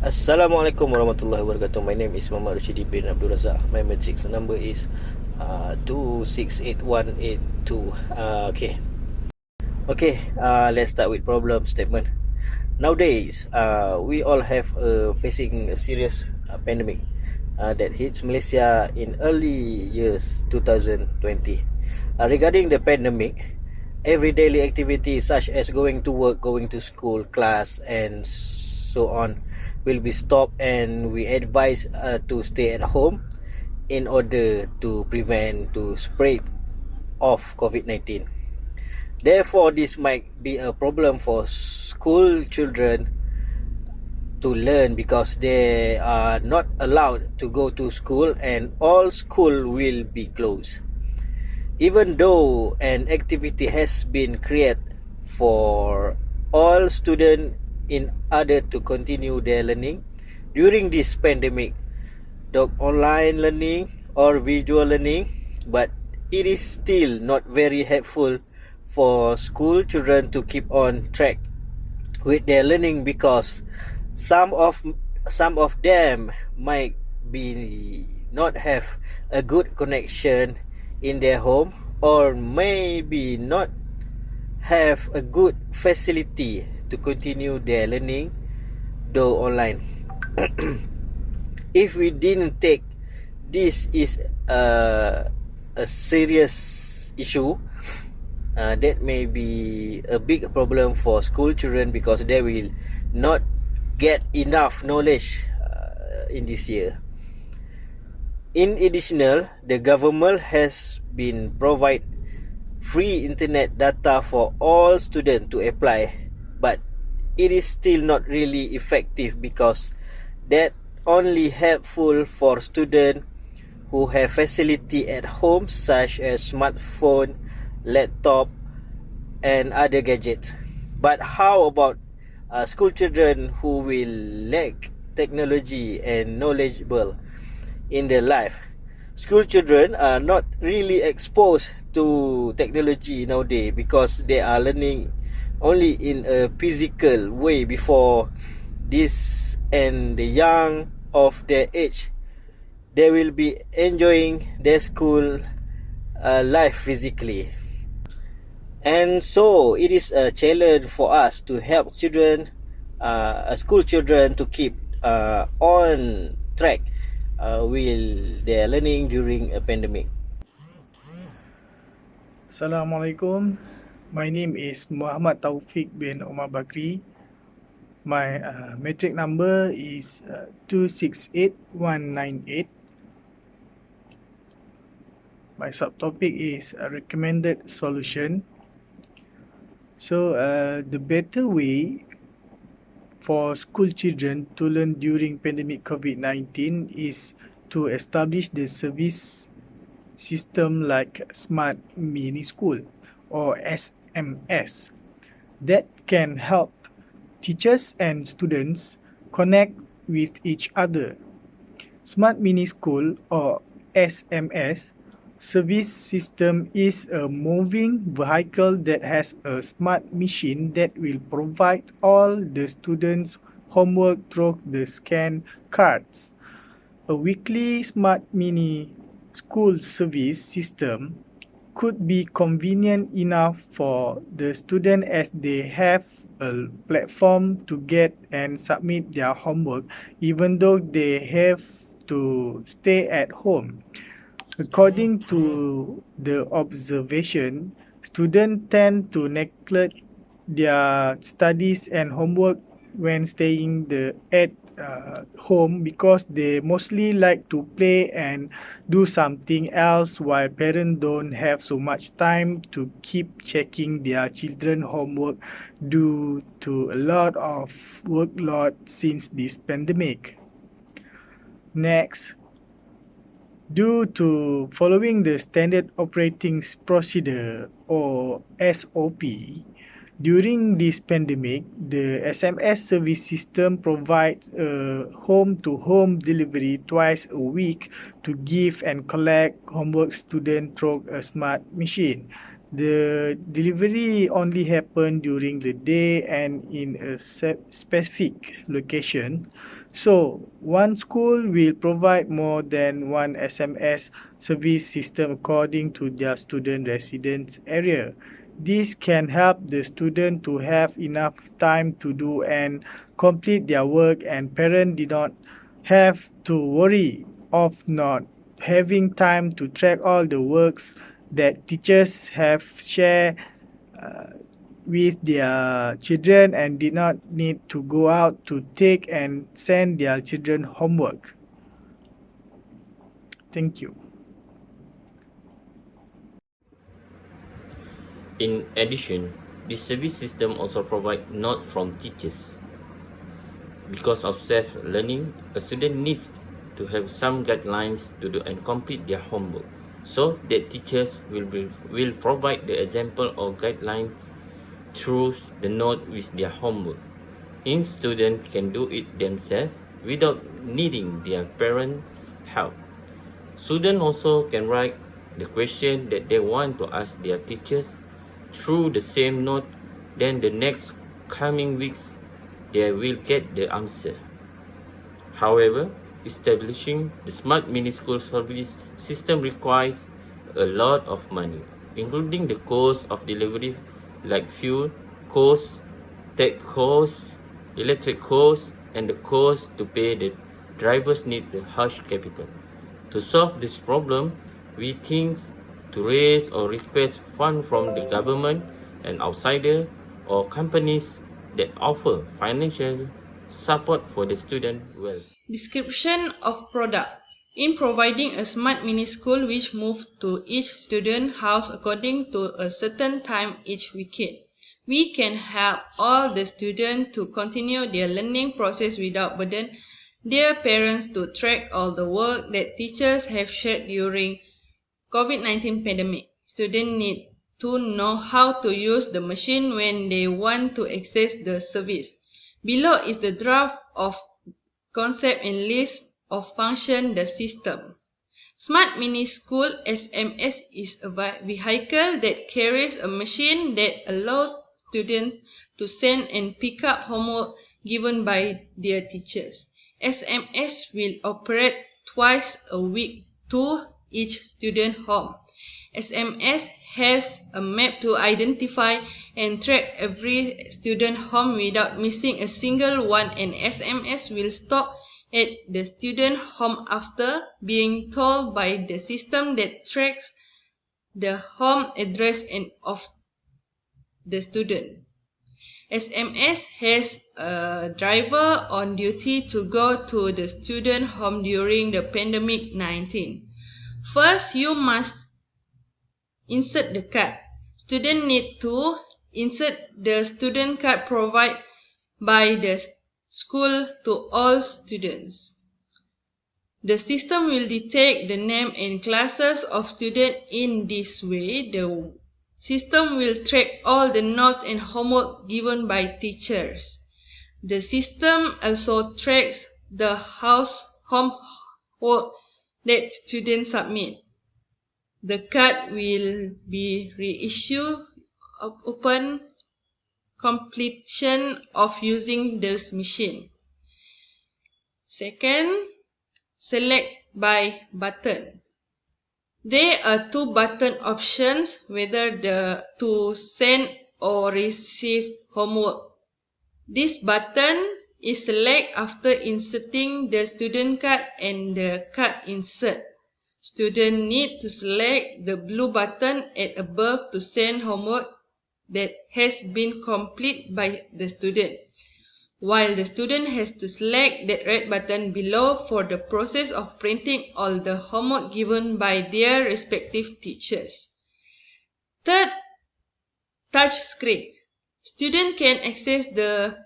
Assalamualaikum warahmatullahi wabarakatuh. My name is Muhammad Rashidi bin Abdul Razak. My matrix number is 268182. Let's start with problem statement. Nowadays, we all have facing a serious pandemic that hits Malaysia in early years 2020. Regarding the pandemic, every daily activity such as going to work, going to school, class, and so on will be stopped, and we advise to stay at home in order to prevent the spread of COVID-19. Therefore, this might be a problem for school children to learn because they are not allowed to go to school and all school will be closed. Even though an activity has been created for all students in order to continue their learning during this pandemic, the online learning or visual learning, but it is still not very helpful for school children to keep on track with their learning because some of them might be not have a good connection in their home, or maybe not have a good facility to continue their learning though online. If we didn't take this is a serious issue, that may be a big problem for school children because they will not get enough knowledge in this year. In addition, the government has been provide free internet data for all students to apply, but it is still not really effective because that only helpful for students who have facility at home such as smartphone, laptop, and other gadgets. But how about school children who will lack technology and knowledgeable in their life? School children are not really exposed to technology nowadays because they are learning only in a physical way before this, and the young of their age, they will be enjoying their school life physically. And so it is a challenge for us to help children, school children, to keep on track with their learning during a pandemic. Assalamualaikum. My name is Muhammad Taufik bin Omar Bakri. My matric number is 268198. My subtopic is a recommended solution. So the better way for school children to learn during pandemic COVID-19 is to establish the service system like Smart Mini School or SMS that can help teachers and students connect with each other. Smart Mini School or SMS service system is a moving vehicle that has a smart machine that will provide all the students' homework through the scan cards. A weekly Smart Mini School service system could be convenient enough for the student as they have a platform to get and submit their homework even though they have to stay at home. According to the observation, students tend to neglect their studies and homework when staying at home because they mostly like to play and do something else, while parents don't have so much time to keep checking their children's homework due to a lot of workload since this pandemic. Next, due to following the Standard Operating Procedure or SOP, during this pandemic, the SMS service system provides a home-to-home delivery twice a week to give and collect homework students through a smart machine. The delivery only happen during the day and in a specific location. So, one school will provide more than one SMS service system according to their student residence area. This can help the student to have enough time to do and complete their work, and parents did not have to worry of not having time to track all the works that teachers have shared uh, with their children and did not need to go out to take and send their children homework. Thank you. In addition, this service system also provides notes from teachers. Because of self-learning, a student needs to have some guidelines to do and complete their homework. So that teachers will provide the example or guidelines through the note with their homework. Hence, students can do it themselves without needing their parents' help. Students also can write the question that they want to ask their teachers through the same note. Then the next coming weeks, they will get the answer. However, establishing the smart mini school service system requires a lot of money, including the cost of delivery like fuel costs, tech costs, electric costs, and the cost to pay the drivers need the hush capital. To solve this problem, we think to raise or request funds from the government and outsider or companies that offer financial support for the student wealth. Description of product. In providing a smart mini school which moves to each student house according to a certain time each weekend, we can help all the students to continue their learning process without burden their parents to track all the work that teachers have shared during COVID-19 pandemic. Students need to know how to use the machine when they want to access the service. Below is the draft of concept and list of function the system. Smart Mini School SMS is a vehicle that carries a machine that allows students to send and pick up homework given by their teachers. SMS will operate twice a week to each student home. SMS has a map to identify and track every student home without missing a single one, and SMS will stop at the student home after being told by the system that tracks the home address and of the student. SMS has a driver on duty to go to the student home during the pandemic 19. First, you must insert the card. Students need to insert the student card provided by the school to all students. The system will detect the name and classes of students. In this way, the system will track all the notes and homework given by teachers. The system also tracks the homework that students submit. The card will be reissued upon completion of using this machine. Second, select by button. There are two button options whether to send or receive homework. This button is selected after inserting the student card and the card insert. Students need to select the blue button at above to send homework that has been completed by the student, while the student has to select that red button below for the process of printing all the homework given by their respective teachers. Third, touch screen. Student can access the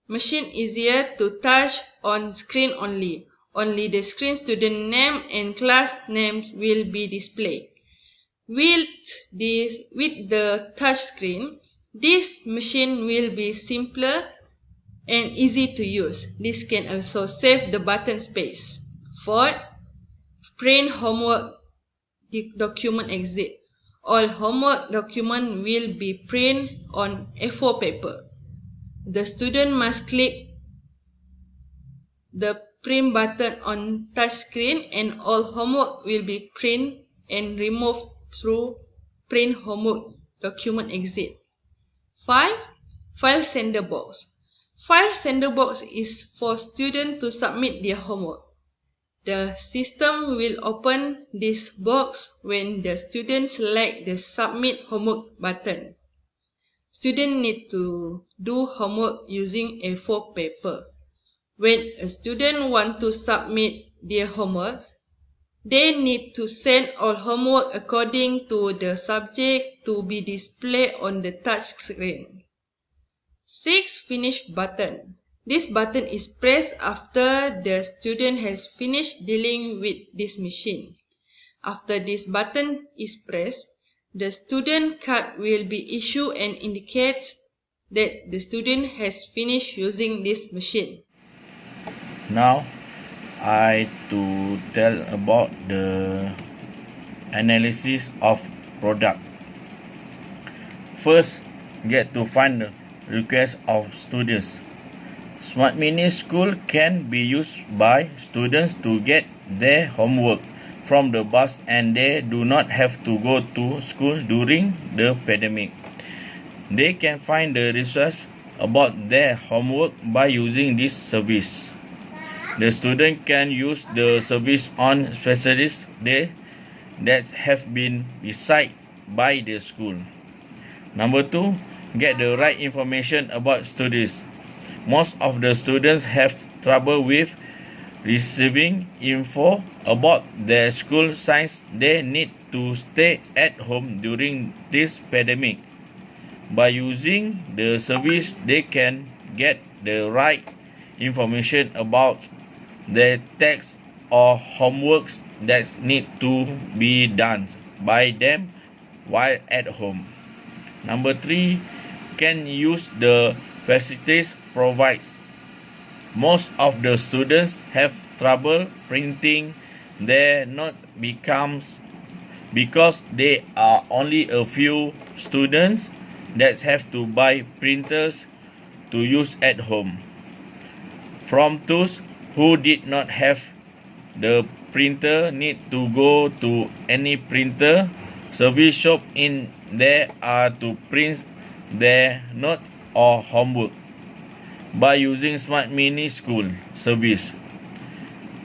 machine easier to touch on screen only. Only the screen student name and class names will be displayed. With the touch screen, this machine will be simpler and easy to use. This can also save the button space. Fourth, print homework document exit. All homework document will be printed on A4 paper. The student must click the print button on touchscreen and all homework will be printed and removed through print homework document exit. 5. File sender box. File sender box is for students to submit their homework. The system will open this box when the student select the submit homework button. Students need to do homework using A4 paper. When a student wants to submit their homework, they need to send all homework according to the subject to be displayed on the touch screen. 6. Finish button. This button is pressed after the student has finished dealing with this machine. After this button is pressed, the student card will be issued and indicates that the student has finished using this machine. Now, I to tell about the analysis of product. First, get to find the request of students. Smart Mini School can be used by students to get their homework from the bus and they do not have to go to school during the pandemic. They can find the research about their homework by using this service. The student can use the service on specialist days that have been decided by the school. Number 2, get the right information about studies. Most of the students have trouble with receiving info about their school since they need to stay at home during this pandemic. By using the service, they can get the right information about their text or homeworks that need to be done by them while at home. Number 3, can use the facilities provided. Most of the students have trouble printing their notes because there are only a few students that have to buy printers to use at home. From those who did not have the printer need to go to any printer service shop in there to print their notes or homework. By using Smart Mini School service,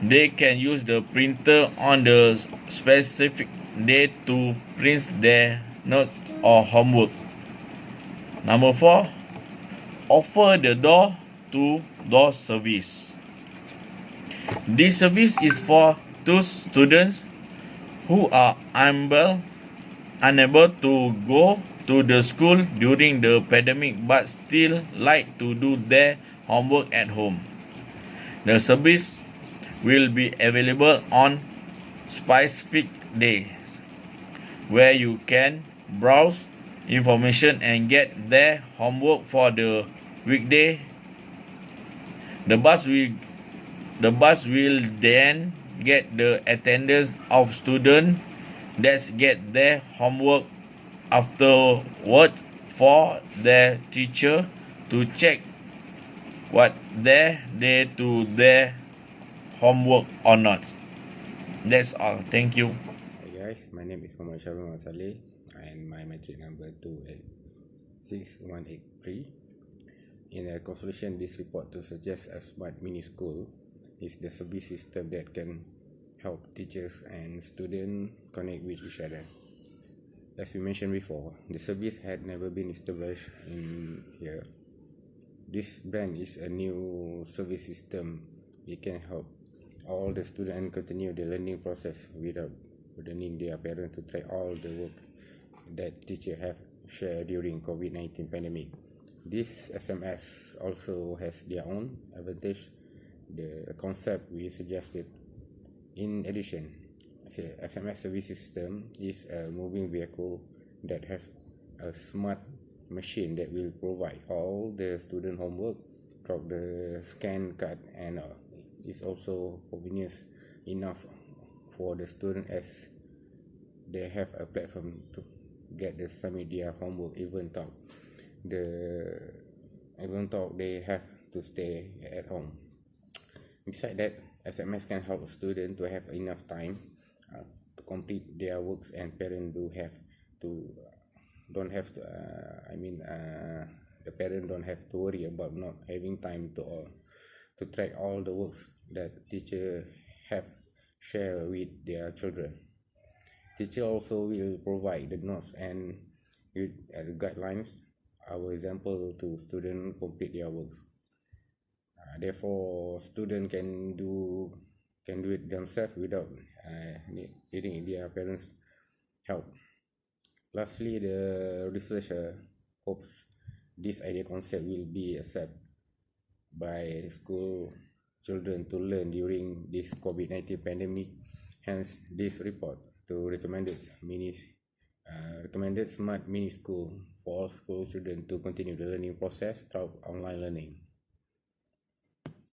they can use the printer on the specific day to print their notes or homework. Number 4, offer the door-to-door service. This service is for those students who are unable to go to the school during the pandemic but still like to do their homework at home. The service will be available on specific days where you can browse information and get their homework for the weekday. The bus will then get the attendance of students that get their homework afterward for their teacher to check what they do their homework or not. That's all. Thank you. Hi guys, my name is Muhammad Shalom Saleh and my matric number 286183. In a conclusion, this report to suggest a smart mini school is the service system that can help teachers and students connect with each other. As we mentioned before, the service had never been established in here. This brand is a new service system. It can help all the students continue the learning process without burdening their parents to try all the work that teachers have shared during COVID-19 pandemic. This SMS also has their own advantage, the concept we suggested. In addition, the SMS service system is a moving vehicle that has a smart machine that will provide all the student homework through the scan card, and is also convenient enough for the student as they have a platform get the submit their homework even though they have to stay at home. Besides that, SMS can help students to have enough time to complete their works, and parents the parent don't have to worry about not having time to track all the works that teacher have share with their children. Teacher also will provide the notes and with the guidelines, our example to student complete their works. Therefore, student can do it themselves without needing their parents' help. Lastly, the researcher hopes this idea concept will be accepted by school children to learn during this COVID-19 pandemic. Hence, this report to recommended smart mini school for all school children to continue the learning process through online learning.